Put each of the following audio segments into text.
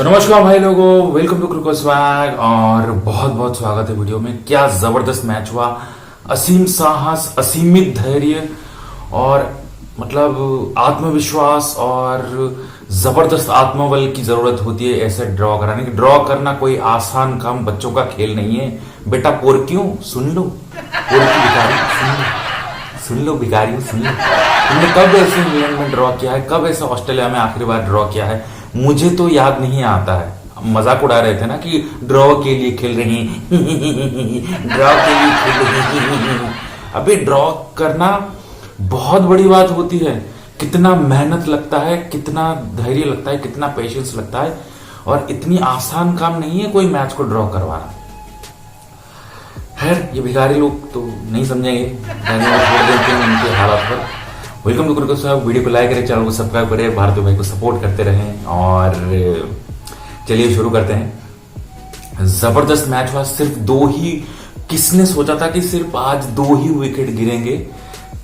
तो नमस्कार भाई लोगों, वेलकम टू क्रिकेट स्वैग और बहुत बहुत स्वागत है वीडियो में। क्या जबरदस्त मैच हुआ, असीम साहस, असीमित धैर्य और मतलब आत्मविश्वास और जबरदस्त आत्मबल की जरूरत होती है ऐसे ड्रॉ कराने की। ड्रॉ करना कोई आसान काम, बच्चों का खेल नहीं है बेटा। पोरक्यों सुन लो, पोरकी भिखारी सुन लो भिखारी सुन लो। तुमने कब ऐसे इंग्लैंड में ड्रॉ किया है, कब ऐसे ऑस्ट्रेलिया में आखिरी बार ड्रॉ किया है? मुझे तो याद नहीं आता है। मजाक उड़ा रहे थे ना कि ड्रॉ के लिए खेल रही ड्रॉ के लिए खेल रही। अबे ड्रॉ करना बहुत बड़ी बात होती है। कितना मेहनत लगता है, कितना धैर्य लगता है, कितना पेशेंस लगता है, और इतनी आसान काम नहीं है कोई मैच को ड्रॉ करवाना। खैर, ये भिखारी लोग तो नहीं समझेंगे, छोड़ देते हैं उनके हालात पर। वेलकम टू क्रिकेट साहब। वीडियो को लाइक करें, चैनल को सब्सक्राइब करें, भारतीय भाई को सपोर्ट करते रहें। और चलिए शुरू करते हैं। जबरदस्त मैच हुआ। सिर्फ दो ही, किसने सोचा था कि सिर्फ आज दो ही विकेट गिरेंगे?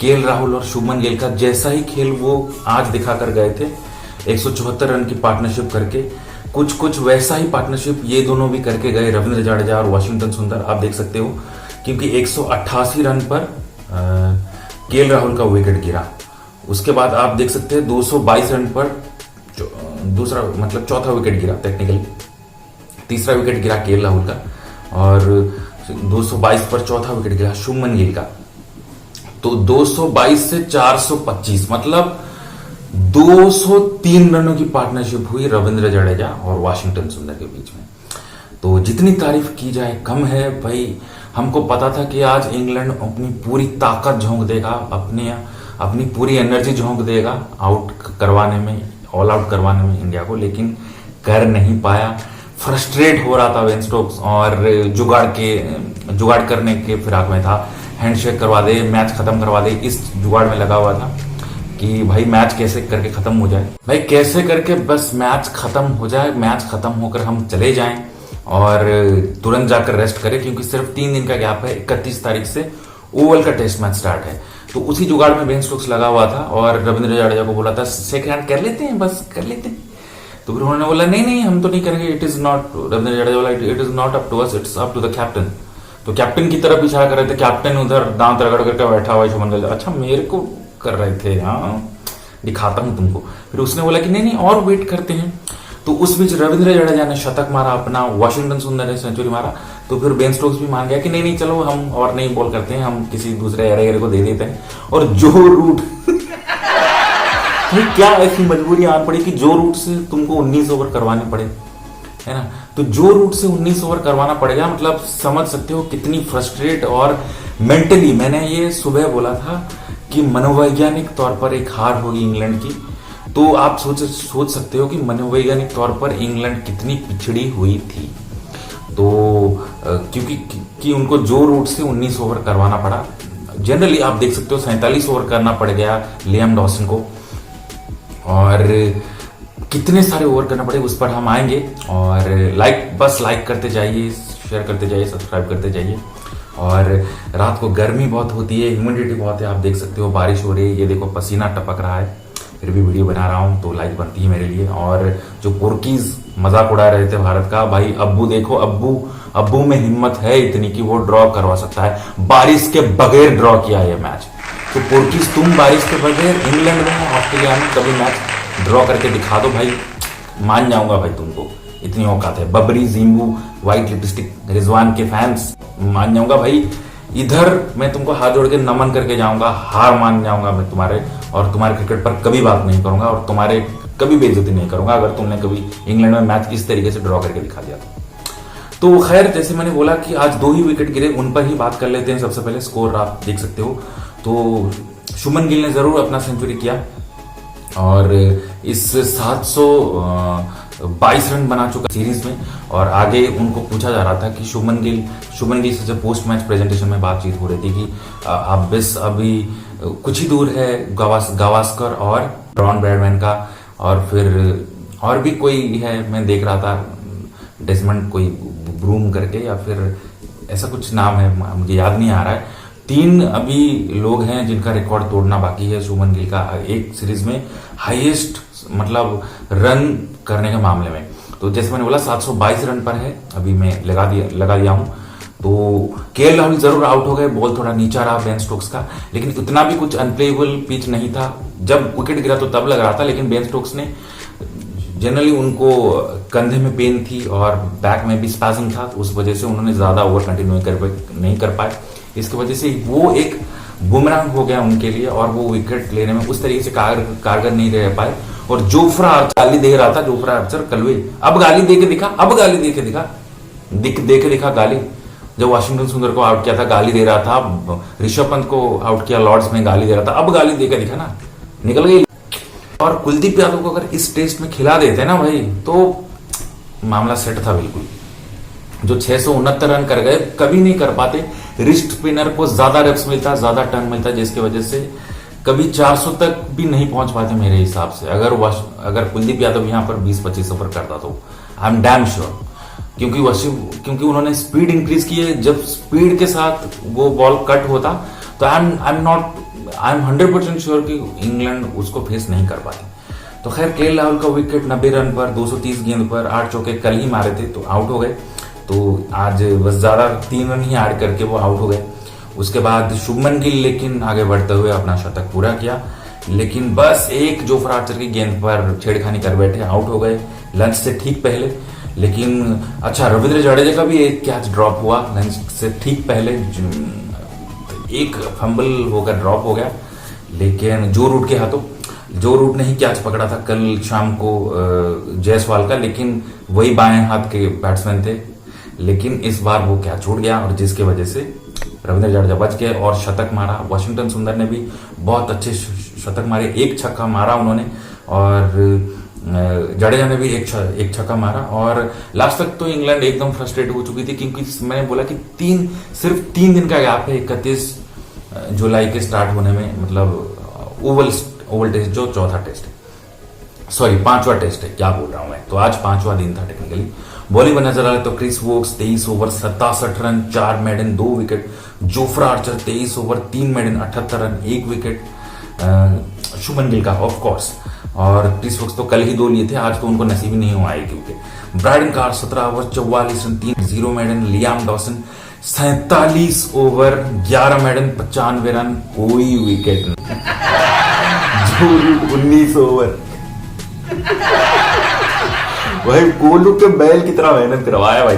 केएल राहुल और शुभमन गिल का जैसा ही खेल वो आज दिखा कर गए थे। 174 रन की पार्टनरशिप करके, कुछ वैसा ही पार्टनरशिप ये दोनों भी करके गए, रविंद्र जडेजा और वाशिंगटन सुंदर। आप देख सकते हो क्योंकि 188 रन पर केएल राहुल का विकेट गिरा। उसके बाद आप देख सकते हैं 222 रन पर दूसरा मतलब चौथा विकेट गिरा, टेक्निकली तीसरा विकेट गिरा केएल राहुल का, और 222 पर चौथा विकेट गिरा शुभमन गिल का। तो 222 से 425 मतलब 203 रनों की पार्टनरशिप हुई रविंद्र जडेजा और वाशिंगटन सुंदर के बीच में। तो जितनी तारीफ की जाए कम है भाई। हमको पता था कि आज इंग्लैंड अपनी पूरी ताकत झोंक देगा, अपनी पूरी एनर्जी झोंक देगा आउट करवाने में, ऑल आउट करवाने में इंडिया को, लेकिन कर नहीं पाया। फ्रस्ट्रेट हो रहा था बेन स्टोक्स और जुगाड़ करने के फिराक में था। हैंडशेक करवा दे, मैच खत्म करवा दे, इस जुगाड़ में लगा हुआ था कि भाई मैच कैसे करके खत्म हो जाए, भाई कैसे करके बस मैच खत्म हो जाए, मैच खत्म होकर हम चले जाएं और तुरंत जाकर रेस्ट करें, क्योंकि सिर्फ 3 दिन का गैप है। 31 तारीख से ओवल का टेस्ट मैच स्टार्ट है। तो उसी जुगाड़ में बेन स्टोक्स लगा हुआ था और रविंद्र जडेजा को बोला था सेकंड हैंड कर लेते हैं, बस कर लेते हैं। तो फिर उन्होंने बोला नहीं हम तो नहीं करेंगे, it is not, Ravindra Jadeja बोला it is not up to us, it's up to the captain. तो कैप्टन की तरफ इशारा कर रहे थे, कैप्टन उधर दांत रगड़ करके बैठा हुआ शुभमन गिल। अच्छा मेरे को कर रहे थे, हाँ दिखाता हूं तुमको। फिर उसने बोला कि नहीं और वेट करते हैं। तो उस बीच रविंद्र जडेजा ने शतक मारा अपना, वाशिंगटन सुंदर ने सेंचुरी मारा। तो फिर बेन स्टोक्स भी मान गया कि नहीं चलो हम और नहीं बॉल करते हैं, हम किसी दूसरे एरे को दे देते हैं। और जो रूट क्या ऐसी मजबूरी आन पड़ी कि जो रूट से तुमको 19 ओवर करवाने पड़े, है ना? तो जो रूट से 19 ओवर करवाना पड़ेगा, मतलब समझ सकते हो कितनी फ्रस्ट्रेट और मेंटली। मैंने ये सुबह बोला था कि मनोवैज्ञानिक तौर पर एक हार होगी इंग्लैंड की। तो आप सोच सकते हो कि मनोवैज्ञानिक तौर पर इंग्लैंड कितनी पिछड़ी हुई थी। तो क्योंकि उनको जो रूट से 19 ओवर करवाना पड़ा। जनरली आप देख सकते हो 47 ओवर करना पड़ गया लियाम डॉसन को, और कितने सारे ओवर करना पड़े उस पर हम आएंगे। और बस लाइक करते जाइए, शेयर करते जाइए, सब्सक्राइब करते जाइए। और रात को गर्मी बहुत होती है, ह्यूमिडिटी बहुत है, आप देख सकते हो बारिश हो रही है, ये देखो पसीना टपक रहा है, फिर भी वीडियो बना रहा हूं तो लाइक बनती है मेरे लिए। और जो पोर्कीज मजाक उड़ा रहे थे भारत का, भाई अब्बू देखो, अब्बू में हिम्मत है इतनी कि वो ड्रॉ करवा सकता है। बारिश के बगैर ड्रॉ किया ये मैच। तो पोर्कीज तुम बारिश के बगैर इंग्लैंड में, ऑस्ट्रेलिया में कभी मैच ड्रॉ करके दिखा दो भाई, मान जाऊंगा भाई तुमको, इतनी औकात है। बबरी, जिम्बू, व्हाइट लिपस्टिक, रिजवान के फैंस, मान जाऊंगा भाई। इधर मैं तुमको हाथ जोड़ के नमन करके जाऊंगा, हार मान जाऊंगा मैं तुम्हारे, और तुम्हारे क्रिकेट पर कभी बात नहीं करूंगा और तुम्हारे कभी बेइज्जती नहीं करूंगा अगर तुमने कभी इंग्लैंड में मैच इस तरीके से ड्रॉ करके दिखा दिया तो खैर, जैसे मैंने बोला कि आज 2 ही विकेट गिरे, उन पर ही बात कर लेते हैं। सबसे पहले स्कोर आप देख सकते हो। तो शुभमन गिल ने जरूर अपना सेंचुरी किया और इस 722 रन बना चुका सीरीज में। और आगे उनको पूछा जा रहा था कि शुभमन गिल से जब पोस्ट मैच प्रेजेंटेशन में बातचीत हो रही थी कि आप बस अभी कुछ ही दूर है गावस्कर और रॉन ब्रैडमैन का, और फिर और भी कोई है, मैं देख रहा था डेसमंड कोई ब्रूम करके, या फिर ऐसा कुछ नाम है, मुझे याद नहीं आ रहा है। 3 अभी लोग हैं जिनका रिकॉर्ड तोड़ना बाकी है शुभमन गिल का एक सीरीज में हाईएस्ट मतलब रन करने के मामले में। तो जैसे मैंने बोला 722 रन पर है, अभी मैं लगा दिया हूं। तो केएल राहुल जरूर आउट हो गए, बॉल थोड़ा नीचा रहा बेन स्टोक्स का, लेकिन इतना भी कुछ अनप्लेएबल पिच नहीं था। जब विकेट गिरा तो तब लग रहा था, लेकिन बेन स्टोक्स ने जनरली उनको कंधे में पेन थी और बैक में भी स्पैज्म था, तो उस वजह से उन्होंने ज्यादा ओवर कंटिन्यू नहीं कर पाए। इसकी वजह से वो एक बुमरांग हो गया उनके लिए और वो विकेट लेने में उस तरीके से कारगर नहीं रह पाए। और जोफ्रा आर्चर गाली दे रहा था, जोफ्रा आर्चर कलवे अब गाली दे के दिखा गाली। जब वाशिंगटन सुंदर को आउट किया था गाली दे रहा था, ऋषभ पंत को आउट किया लॉर्ड्स में गाली दे रहा था, अब गाली दे के दिखा ना, निकल गई। और कुलदीप यादव को अगर इस टेस्ट में खिला देते ना भाई, तो मामला सेट था बिल्कुल। जो 669 रन कर गए, कभी नहीं कर पाते। रिस्ट स्पिनर को ज्यादा रेप्स मिलता, ज्यादा टर्न मिलता, जिसकी वजह से कभी 400 तक भी नहीं पहुंच पाते मेरे हिसाब से। अगर कुलदीप यादव यहां पर 20-25 ओवर करता तो आई एम डैम श्योर, क्योंकि उन्होंने स्पीड इंक्रीज की है। जब स्पीड के साथ वो बॉल कट होता तो आई एम 100% श्योर कि इंग्लैंड उसको फेस नहीं कर पाती। तो खैर केएल राहुल का विकेट 90 रन पर 230 गेंद पर 8 चौके कल ही मारे थे, तो आउट हो गए। तो आज बस ज्यादा 3 रन ही ऐड करके वो आउट हो गए। उसके बाद शुभमन गिल लेकिन आगे बढ़ते हुए अपना शतक पूरा किया, लेकिन बस एक जोफ्रा आर्चर की गेंद पर छेड़खानी कर बैठे, आउट हो गए लंच से ठीक पहले। लेकिन अच्छा, रविंद्र जडेजा का भी एक कैच ड्रॉप हुआ लंच से ठीक पहले, एक फंबल होकर ड्रॉप हो गया, लेकिन जो रूट के हाथों, जो रूट ने ही कैच पकड़ा था कल शाम को जायसवाल का, लेकिन वही बाएं हाथ के बैट्समैन थे, लेकिन इस बार वो कैच छूट गया और जिसके वजह से रविंद्र जडेजा बच गए और शतक मारा। वाशिंगटन सुंदर ने भी बहुत अच्छे शतक मारे, एक छक्का मारा उन्होंने और जडेजा ने भी एक छक्का मारा। और लास्ट तक तो इंग्लैंड एकदम फ्रस्ट्रेट हो चुकी थी, क्योंकि मैंने बोला कि सिर्फ 3 दिन का गैप है 31 जुलाई के स्टार्ट होने में, मतलब ओवल टेस्ट जो चौथा टेस्ट है, सॉरी 5वां टेस्ट है, क्या बोल रहा हूं मैं। तो आज 5वां दिन था टेक्निकली। बॉलिंग में नजर आ रहा तो Chris Woakes 23 over 67 run 4 maiden 2 wicket, Jofra Archer 23 over 3 maiden 78 run 1 wicket, Shubman Gill का ऑफ कोर्स, और क्रिस वोक्स तो कल ही 2 लिए थे, आज तो उनको नसीब ही नहीं हुआ है क्योंकि Brydon Carse 17 over 44 run 3-0 maiden, Liam Dawson 47 over 11 maiden 95 run, कोई विकेट नहीं। जो रूट 19 ओवर भाई कोहलू के बैल की तरह मेहनत करवाया भाई।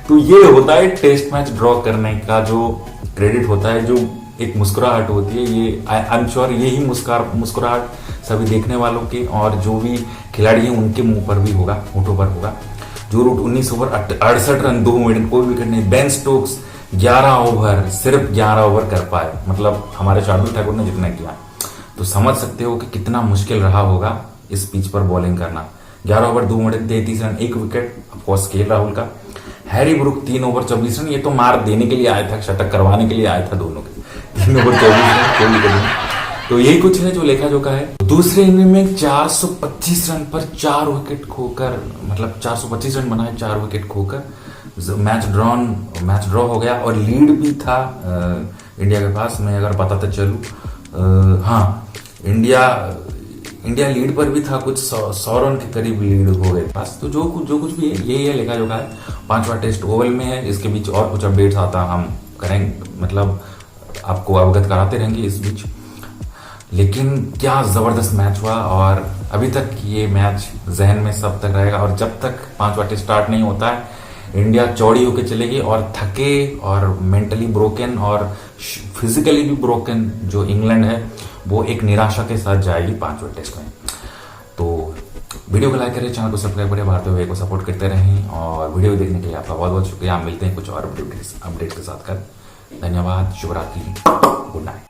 तो ये होता है टेस्ट मैच ड्रॉ करने का जो क्रेडिट होता है, जो एक मुस्कुराहट होती है, ये आई एम श्योर यही मुस्कुराहट सभी देखने वालों के और जो भी खिलाड़ी हैं उनके मुंह पर भी होगा, होठों पर होगा। जो रूट 19 ओवर 68 रन 2 मिनट, कोई विकेट नहीं। बेन स्टोक्स 11 ओवर सिर्फ 11 ओवर कर पाए, मतलब हमारे शार्दुल ठाकुर ने जितना किया। तो समझ सकते हो कि कितना मुश्किल रहा होगा इस पिच पर बॉलिंग करना। 11 over 2 minute 33 run 1 wicket, of course KL Rahul का। हैरी ब्रुक 3 ओवर 24 रन, ये तो मार देने के लिए आया था, शतक करवाने के लिए आया था दोनों के। 3 ओवर 24 रन, कोई विकेट नहीं। तो यही कुछ है जो लेखा जोखा है। दूसरे इनिंग में 425 रन पर 4 विकेट खोकर, मतलब 425 रन बनाए 4 विकेट खोकर मैच ड्रॉ हो गया और लीड भी था इंडिया के पास। मैं अगर बताते चलूं, हाँ, इंडिया लीड पर भी था, कुछ 100 रन के करीब लीड हो गए पास। तो जो कुछ भी है यही है, लेखा जोखा है। 5वां टेस्ट ओवल में है, इसके बीच और कुछ अपडेट्स आता हम करेंगे, मतलब आपको अवगत कराते रहेंगे इस बीच। लेकिन क्या जबरदस्त मैच हुआ और अभी तक ये मैच जहन में सब तक रहेगा। और जब तक 5वां टेस्ट स्टार्ट नहीं होता है, इंडिया चौड़ी होकर चलेगी और थके और मेंटली ब्रोकन और फिजिकली भी ब्रोकन जो इंग्लैंड है वो एक निराशा के साथ जाएगी 5वें टेस्ट में। तो वीडियो को लाइक करें, चैनल को सब्सक्राइब करें, भारतीय वे को सपोर्ट करते रहें और वीडियो देखने के लिए आपका बहुत बहुत शुक्रिया। मिलते हैं कुछ और अपडेट के साथ कल। धन्यवाद, शुभ रात्रि, गुड नाइट।